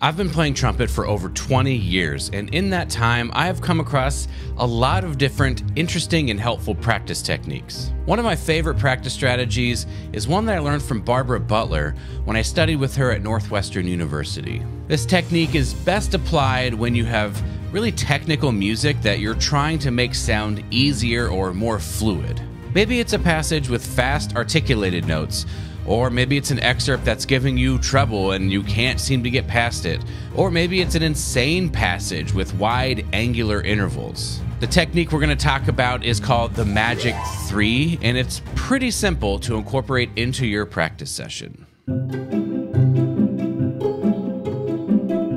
I've been playing trumpet for over 20 years, and in that time, I have come across a lot of different interesting and helpful practice techniques. One of my favorite practice strategies is one that I learned from Barbara Butler when I studied with her at Northwestern University. This technique is best applied when you have really technical music that you're trying to make sound easier or more fluid. Maybe it's a passage with fast articulated notes, or maybe it's an excerpt that's giving you trouble and you can't seem to get past it. Or maybe it's an insane passage with wide angular intervals. The technique we're going to talk about is called the Magic 3, and it's pretty simple to incorporate into your practice session.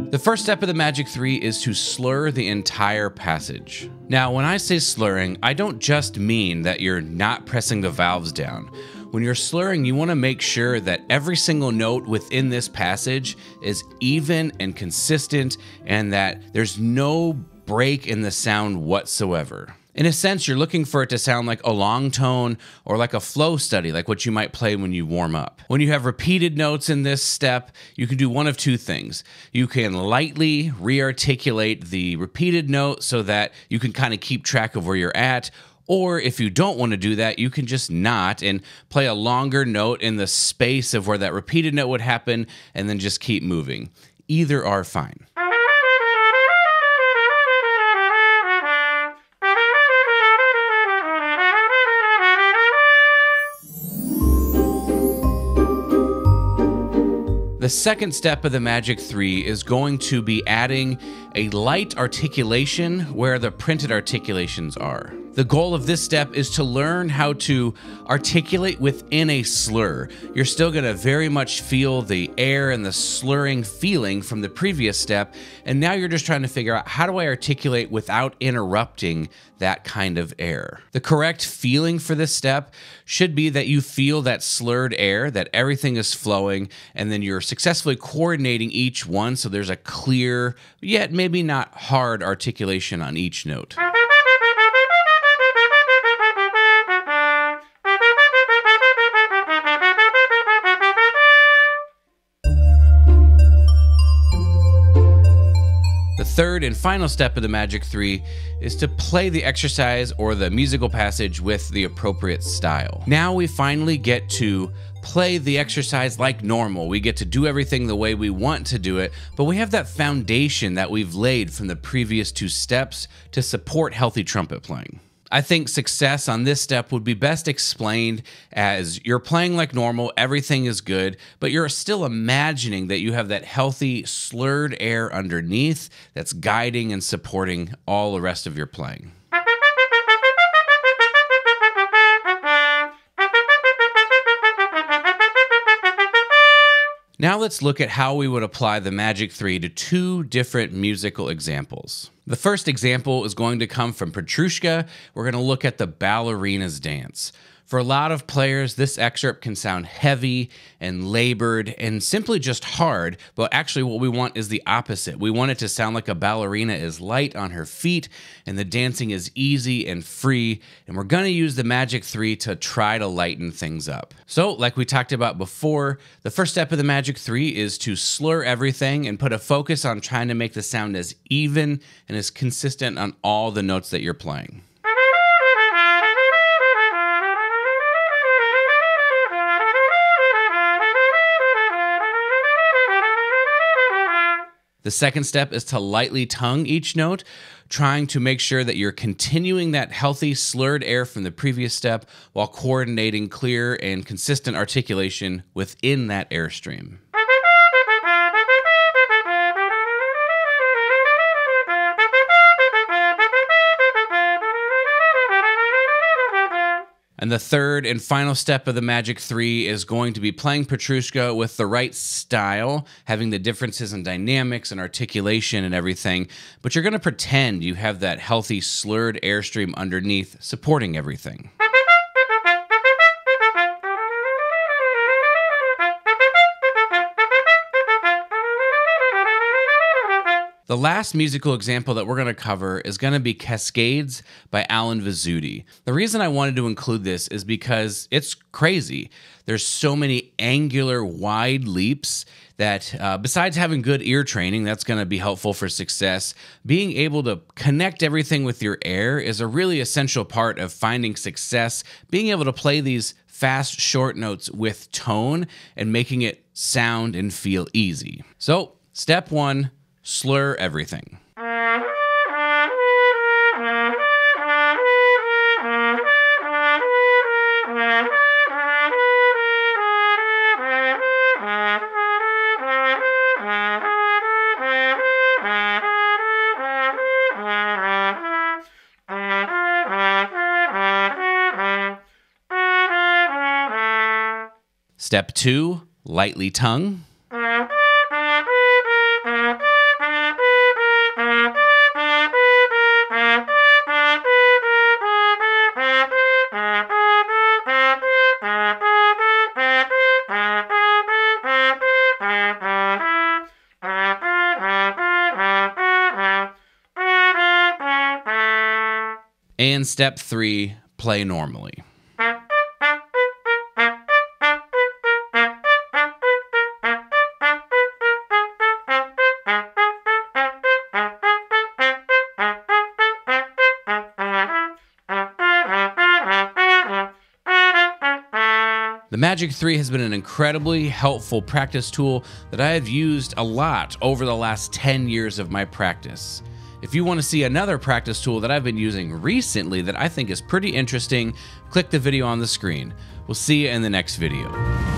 The first step of the Magic 3 is to slur the entire passage. Now, when I say slurring, I don't just mean that you're not pressing the valves down. When you're slurring, you want to make sure that every single note within this passage is even and consistent and that there's no break in the sound whatsoever. In a sense, you're looking for it to sound like a long tone or like a flow study, like what you might play when you warm up. When you have repeated notes in this step, you can do one of two things. You can lightly re-articulate the repeated note so that you can kind of keep track of where you're at. Or if you don't want to do that, you can just not and play a longer note in the space of where that repeated note would happen and then just keep moving. Either are fine. The second step of the Magic 3 is going to be adding a light articulation where the printed articulations are. The goal of this step is to learn how to articulate within a slur. You're still going to very much feel the air and the slurring feeling from the previous step, and now you're just trying to figure out, how do I articulate without interrupting that kind of air? The correct feeling for this step should be that you feel that slurred air, that everything is flowing, and then you're successfully coordinating each one so there's a clear, yet maybe not hard articulation on each note. The third and final step of the Magic 3 is to play the exercise or the musical passage with the appropriate style. Now we finally get to play the exercise like normal. We get to do everything the way we want to do it, but we have that foundation that we've laid from the previous two steps to support healthy trumpet playing. I think success on this step would be best explained as you're playing like normal, everything is good, but you're still imagining that you have that healthy, slurred air underneath that's guiding and supporting all the rest of your playing. Now let's look at how we would apply the Magic 3 to two different musical examples. The first example is going to come from Petrushka. We're going to look at the ballerina's dance. For a lot of players, this excerpt can sound heavy and labored and simply just hard, but actually what we want is the opposite. We want it to sound like a ballerina is light on her feet and the dancing is easy and free, and we're going to use the Magic 3 to try to lighten things up. So, like we talked about before, the first step of the Magic 3 is to slur everything and put a focus on trying to make the sound as even and as consistent on all the notes that you're playing. The second step is to lightly tongue each note, trying to make sure that you're continuing that healthy slurred air from the previous step while coordinating clear and consistent articulation within that airstream. And the third and final step of the Magic 3 is going to be playing Petrushka with the right style, having the differences in dynamics and articulation and everything, but you're going to pretend you have that healthy slurred airstream underneath supporting everything. The last musical example that we're going to cover is going to be Cascades by Alan Vizzuti. The reason I wanted to include this is because it's crazy. There's so many angular, wide leaps that besides having good ear training, that's going to be helpful for success. Being able to connect everything with your air is a really essential part of finding success. Being able to play these fast, short notes with tone and making it sound and feel easy. So, step 1, slur everything. Step 2, lightly tongue. And step 3, play normally. The Magic 3 has been an incredibly helpful practice tool that I have used a lot over the last 10 years of my practice. If you want to see another practice tool that I've been using recently that I think is pretty interesting, click the video on the screen. We'll see you in the next video.